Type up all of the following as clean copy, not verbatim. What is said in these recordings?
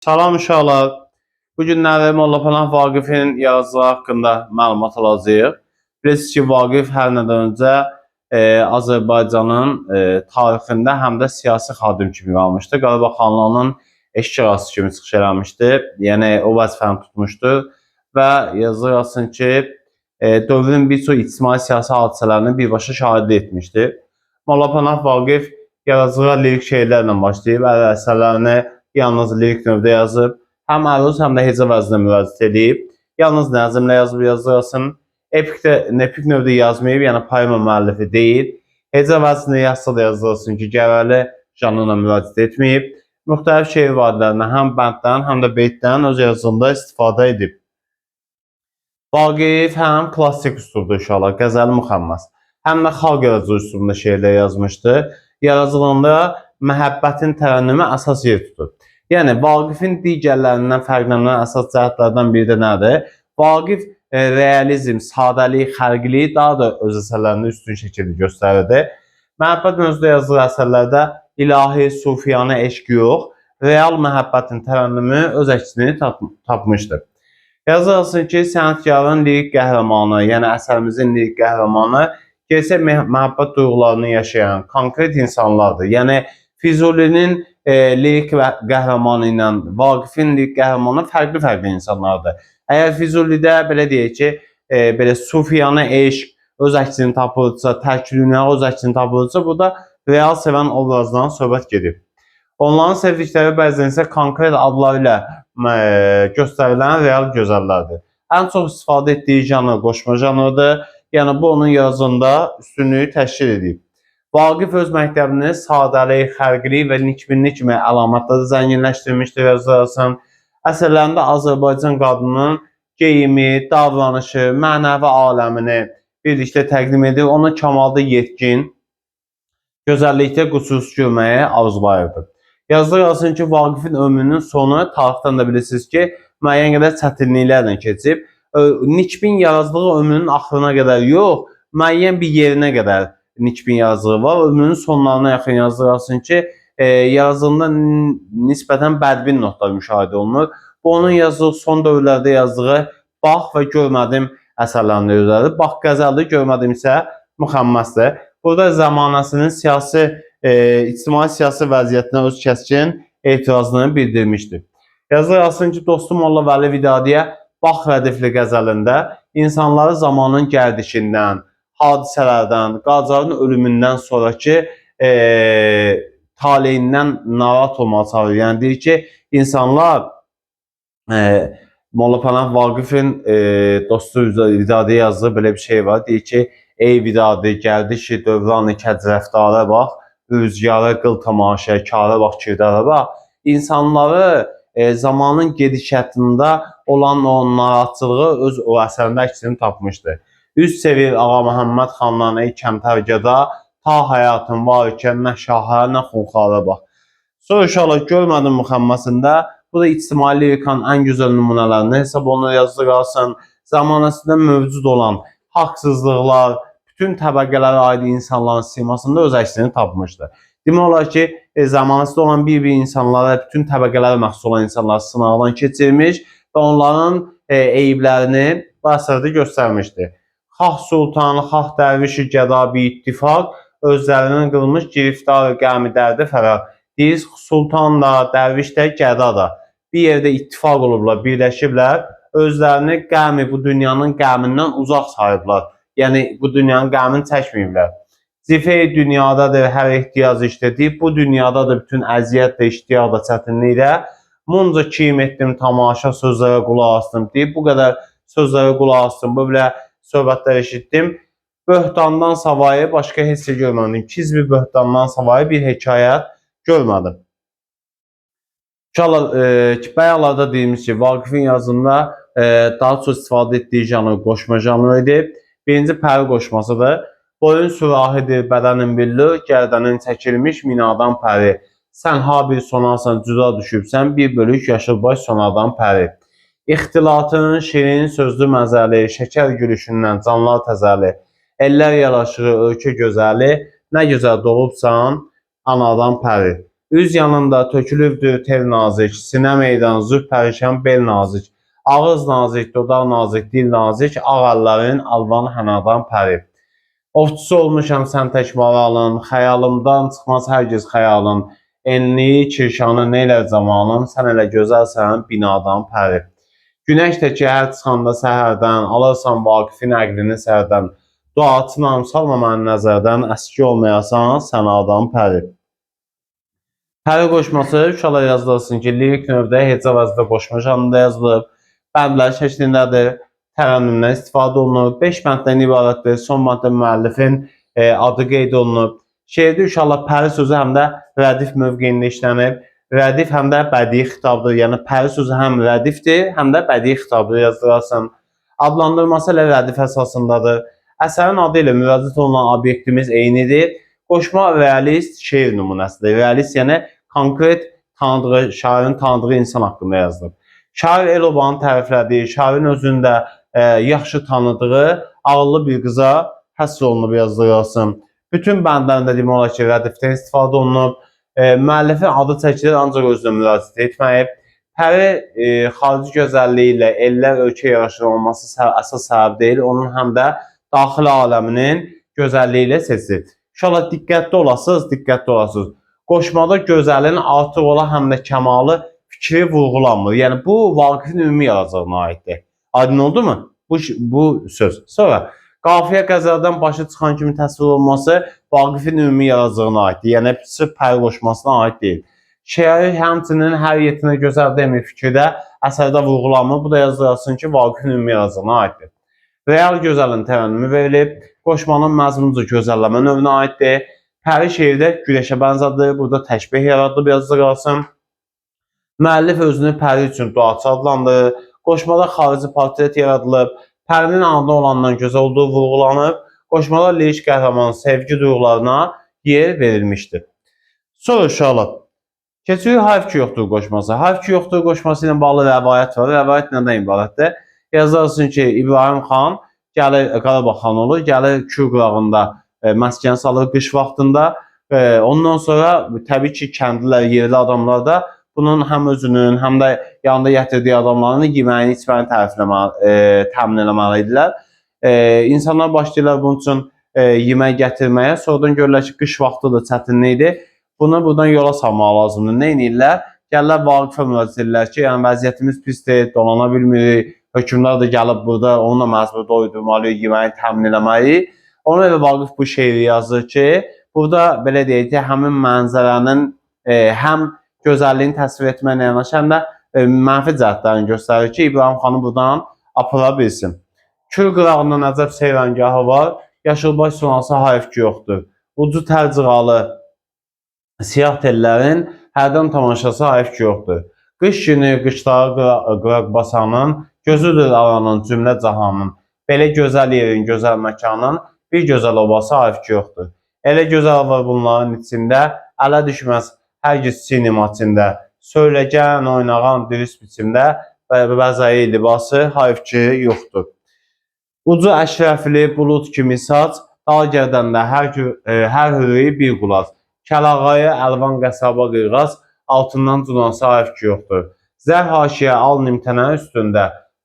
Salam uşaqlar. Bu günləri Molla Pənah Vaqifin yazıları haqqında məlumat alacağıq. Bilirsiniz ki, Vaqif hər nədən öncə Azərbaycanın tarixində həm də siyasi xadim kimi qalmışdı. Qarabağ xanlığının eşqçisi kimi çıxış eləmişdi. Yəni o vəzifəni tutmuşdu və yazılsın ki, dövrün bir çox ictimai-siyasi hadisələrini birbaşa şahidlik etmişdi. Molla Pənah Vaqif yaradıcılığa lirik şeirlərlə başlayıb, əsərlərini yalnız lirik növdə yazıb, həm əruz, həm də hecə vəzinə müraciət edib. Yalnız nəzmlə yazıb yazılsın. Epik növdə yazmayıb, yəni poema müəllifi deyil. Hecə vəzinə yazsa da yazılsın ki, gərəli janrına müraciət etməyib. Müxtəlif şeir vadlərindən, həm bənddən, həm də beytdən öz yazısında istifadə edib. Vaqif həm klassik üslubda uşaqlar, qəzəli müxəmməs, həm də xalq yaradıcı üslubunda şeirlər yazmışdı. Yaradıcılığında məhəbbətin tərənnümü əsas yer tutur. Yəni, Vaqifin digərlərindən fərqlənən əsas cəhətlərdən biri də nədir? Vaqif realizm, sadəlik, xərqliyi daha da öz əsərlərində üstün şəkildə göstərirdi. Məhəbbət mövzuda yazdığı əsərlərdə ilahi, sufiyanə eşq yox, real məhəbbətin tərənnümü öz əksini tapmışdır. Yazılsın ki, sənətkarın lirik qəhrəmanı, yəni əsərimizin lirik qəhrəmanı gerçək məhəbbət duyğularını yaşayan konkret insanlardır. Yəni, Füzulinin lirik qəhrəmanı ilə Vaqifin lirik qəhrəmanı fərqli insanlardır. Əgər Füzulidə belə deyək ki, belə sufiyanə eşq öz əksini tapılırsa, tərk dünya öz əksini tapılırsa, burada real sevən obrazdan söhbət gedir. Onların sevdikləri bəzən isə konkret adlar ilə göstərilən real gözəllərdir. Ən çox istifadə etdiyi janr qoşma janrıdır. Yəni, bu onun yazında üstünlüyü təşkil edib. Vaqif öz məktəbini sadəlik, xərqlilik və nikbinlik kimi əlamətlərdə zənginləşdirmişdir yazılarsan. Əsərlərində Azərbaycan qadının geyimi, davranışı, mənəvi aləmini birlikdə təqdim edir. Onu kamalda yetkin, gözəllikdə qüsursuz görməyi arzulayırdı. Yazılarsın ki, Vaqifin ömrünün sonu tarixdən də bilirsiniz ki, müəyyən qədər çətinliklərlə keçib. Nikbin yaradıcılığı ömrünün axırına qədər yox, müəyyən bir yerinə qədər nikbin yazığı var. Ömrünün sonlarına yaxın yazılarsın ki, yazılığında nisbətən bədbin notlar müşahidə olunur. Bu, onun yazdığı son dövrlərdə yazdığı Bax və Görmədim əsərlərində özəlidir. Bax qəzəldir, Görmədim isə müxəmməsdir. Burada zəmanəsinin ictimai-siyasi vəziyyətinə öz kəskin etirazını bildirmişdir. Yazılarsın ki, dostum Molla Vəli Vidadiyə Bax rədifli qəzəlində insanları zamanın gərdişindən, hadisələrdən, Qacarın ölümündən sonraki taleyindən narahat olmağa çağırır. Yəni, deyir ki, insanlar Molla Pənah Vaqifin dostu Vidadiyə yazdığı belə bir şey var. Deyir ki, ey Vidadi, gərdişi dövran-ı kəcrəftara bax, rüzgara qıl tamaşa, kara bax, kirdara bax. İnsanları zamanın gedişatında olan o narahatçılığı öz o əsərində əksini tapmışdır. Üz sevir Ağa Məhəmməd xandan, ey kəmtərgəda, ta həyatın var ikən nə şahə, nə xunxara bax. Sonra uşaqlar Görmədim müxəmməsində bu da ictimai lirikanın ən gözəl nümunələrini hesab olunur, yazılarsın. Zamanəsində mövcud olan haqsızlıqlar, bütün təbəqələrə aid insanların simasında öz əksini tapmışdır. Demək olar ki, zamanəsində olan bir-bir insanlara, bütün təbəqələrə məxsus olan insanları sınaqdan keçirmiş və onların eyiblərini bu əsərdə göstərmişdir. Xah sultan, xah dərvişi gəda bir ittifaq, özlərinin qılmış giriftar qəmi dərdi fəraq. Deyir, sultan da, dərviş də, gəda da bir yerdə ittifaq olublar, birləşiblər, özlərini qəmi, bu dünyanın qəmindən uzaq sayıblar. Yəni, bu dünyanın qəmini çəkməyiblər. Zifey dünyadadır hər ehtiyac işlədir, bu dünyadadır bütün əziyyət də, iştiyaq da, çətinlik də. Munca kim etdim tamaşa, sözlərə qulaq astım deyib, bu qədər sözlərə qulaq astım, bu belə söhbətlər eşitdim. Böhtandan savayı başqa heç şey görmədim. Kizbi böhtandan savayı bir hekayət görmədim. İnşallah bayaqlarda deyimiz ki, Vaqifin yazında daha çox istifadə etdiyi janr qoşma janrı idi. Birinci pəri qoşmasıdır. Boyun sürahidir, bədənin billur, gərdənin çəkilmiş minadan pəri. Sən ha bir sonarsan, cüda düşübsən, bir bölük yaşılbaş sonardan pəri. İxtilatın şirin sözlü məzəli, şəkər gülüşündən canlar təzəli, ellər yaraşığı, ölkə gözəli, nə gözəl doğubsan anadan pəri. Üz yanında tökülübdür tel nazik, sinə meydan zürt pərişan bel nazik, ağız nazik, dodaq nazik, dil nazik, ağ əllərin alvan hənadan pəri. Ovçusu olmuşam sən tək maralın, xəyalımdan çıxmaz hər giz xəyalın, enliyi, kirşanı neylər zamanın, sən elə gözəlsən binadan pəri. Günəş təki hər çıxanda səhərdən, alırsan Vaqifin əqlini sərdən, duatınam salma məni nəzərdən, əski olmayasan sənadan pəri. Pəri qoşması uşaqlar yazılırsın ki, lirik növdə heca vəzdə qoşma janrında yazılıb, bəndlər şəklindədir. Tərənnümdən istifadə olunur. 5 bənddən ibarətdir. Son bənddə müəllifin adı qeyd olunub. Şeirdə uşaqlar pəri sözü həm də rədif mövqeyində işlənib. Rədif həm də bədii xitabdır. Yəni pəri sözü həm rədifdir, həm də bədii xitabdır yazdırarsan. Adlandırması ilə rədif əsasındadır. Əsərin adı ilə müraciət olunan obyektimiz eynidir. Qoşma realist şeir nümunəsidir. Realist yəni konkret tanıdığı, şairin tanıdığı insan haqqında yazılıb. Şair el-obanı təriflədiyi, şairin özündə yaxşı tanıdığı ağıllı bir qıza həsr olunub yazdırılsın. Bütün bəndlərində demək olar ki, rədifdən istifadə olunub. Müəllifin adı çəkilir, ancaq özünə müraciət etməyib. Pəri xarici gözəlliyi ilə ellər ölkə yaraşır olması əsas səbəb deyil, onun həm də daxili aləminin gözəlliyi ilə seçilir. İnşallah diqqətli olasınız, diqqətli olasınız. Qoşmada gözəlin artıq ola həm də kəmalı fikri vurğulanmır. Yəni bu Vaqifin ümumi yaradıcılığına aiddir. Aydın oldu mu? Bu söz. Sonra qafiyə qəzəldən başı çıxan kimi təsvir olunması Vaqifin ümumi yaradıcılığına aiddir. Yəni sırf pəri qoşmasına aid deyil. Şeiri həmçinin hər yetinə gözəl demir fikirdə əsərdə vurğulanmır. Bu da yazılsın ki, Vaqifin ümumi yaradıcılığına aiddir. Real gözəlin tərənnümü verilib. Qoşmanın məzmunca gözəlləmə növünə aiddir. Pəri şeirdə güneşə bənzədir. Burada təşbih yaradılıb yazılsın. Müəllif özünü pəri üçün duaçı adlandırır. Qoşmada xarici portret yaradılıb. Pərinin anda olandan gözəl olduğu vurğulanıb. Qoşmada lirik qəhrəmanın sevgi duyğularına yer verilmişdir. Sonra uşaqlar, keçirik harf ki yoxdur qoşması. Harf ki yoxdur qoşması ilə bağlı rəvayət var. Rəvayət nədən ibarətdir? Yazarsın ki, İbrahim xan gəlir Qarabağ xan olur, gəlir Kür qırağında məskən salır qış vaxtında. Ondan sonra təbii ki, kəndlilər, yerli adamlar da bunun həm özünün, həm də yanında gətirdiyi adamların yeməyini, içməyini təmin eləməlidirlər. İnsanlar başlayırlar bunun üçün yemək gətirməyə. Sonradan görürlər ki, qış vaxtıdır, çətinlikdir. Bunu buradan yola salmaq lazımdır. Nə edirlər? Gəlirlər Vaqifə müraciət edirlər ki, yəni vəziyyətimiz pisdir, dolana bilmirik. Hökmdar da gəlib burada onunla məcbur doydurmalıyıq, yeməyi təmin eləməliyik. Ona görə Vaqif bu şeiri yazır ki, burada belə deyək ki, həmin mənzərənin həm gözəlliğini təsvir etməklə yanaşı, həm də mənfi cəhətlərini göstərir ki, İbrahim xanı buradan apara bilsin. Kür qırağında Nəcəf seyrangahı var, yaşılbaş sonrası hayf ki yoxdur. Ucu tərcıqalı siyah tellərin hərdən tamaşası hayf ki yoxdur. Qış günü qışları qıraq basanın, gözüdür aranın cümlə cahanın. Belə gözəl yerin, gözəl məkanın bir gözəl obası hayf ki yoxdur. Elə gözəl var bunların içində, ələ düşməz hər giz sinematində, söyləyən, oynağan dürüst biçimdə bəzəyi libası hayf ki yoxdur. Ucu əşrəfli bulud kimi saç, dal gərdəndə hər hürüyü bir qulaq. Kəlağayı əlvan qəsaba qırğaz, altından cunası hayf ki yoxdur. Zər haşiyə al nimtənə üstündə,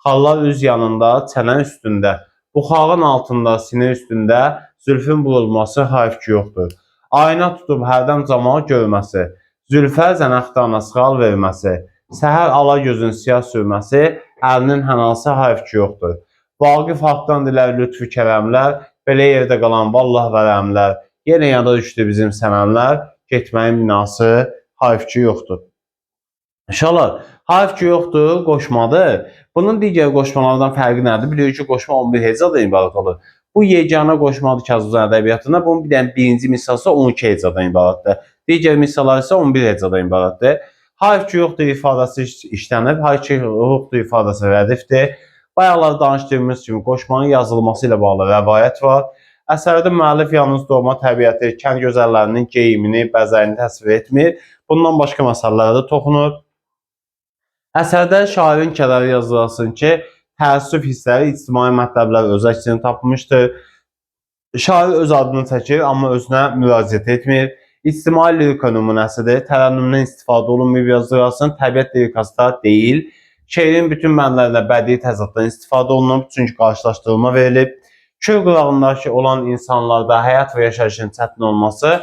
xallar üz yanında, çənə üstündə. Buxağın altında, sinə üstündə, zülfün burulması hayf ki yoxdur. Ayna tutub hərdən camal görməsi, zülfə zənəxdana sığal verməsi, səhər ala gözün siyah sürməsi, əlinin hənası hayf ki yoxdur. Vaqif haqdan dilər lütfü kərəmlər, belə yerdə qalan vallah vərəmlər, yenə yada düşdü bizim sənənlər, getməyin binası hayf ki yoxdur. İnşallah, hayf ki yoxdur, qoşmadır. Bunun digər qoşmalardan fərqi nədir? Bilirik ki, qoşma 11 hecadan ibarət olur. Bu yeganə qoşmadır ki, Azərbaycan ədəbiyyatında. Bunun bir dənə birinci misalsa 12 hecadan ibarətdir. Digər misallar isə 11 hecadan ibarətdir. Hayf ki yoxdur ifadəsi işlənib, hayf ki yoxdur ifadəsi rədifdir. Bayaqlar danışdığımız kimi qoşmanın yazılması ilə bağlı rəvayət var. Əsərdə müəllif yalnız doğma təbiəti, kənd gözəllərinin geyimini, bəzəyini təsvir etmir. Bundan başqa məsələlərə də toxunur. Əsərdə şairin kədəri yazılsın ki, təəssüf hissləri ictimai mətləblər öz əksini tapmışdır. Şair öz adını çəkir, amma özünə müraciət etmir. İctimai lirika nümunəsidir. Tərənnümdən istifadə olunmayıb yazılsın. Təbiət lirikası da deyil. Şeirin bütün mənlərində bədii təzaddan istifadə olunub, çünki qarşılaşdırma verilib. Çöl qırağındakı olan insanlarda həyat və yaşayışın çətin olması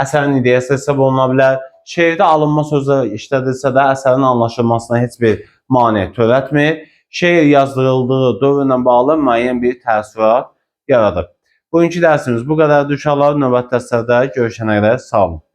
əsərin ideyası hesab oluna bilər. Şeirdə alınma sözlər işlədilsə də əsərin anlaşılmasına heç bir mane törətmir. Şeir yazdırıldığı dövrlə bağlı müəyyən bir təəssürat yaradır. Bugünkü dərsimiz bu qədərdir uşaqlar. Növbəti dərslərdə görüşənə qədər sağ olun.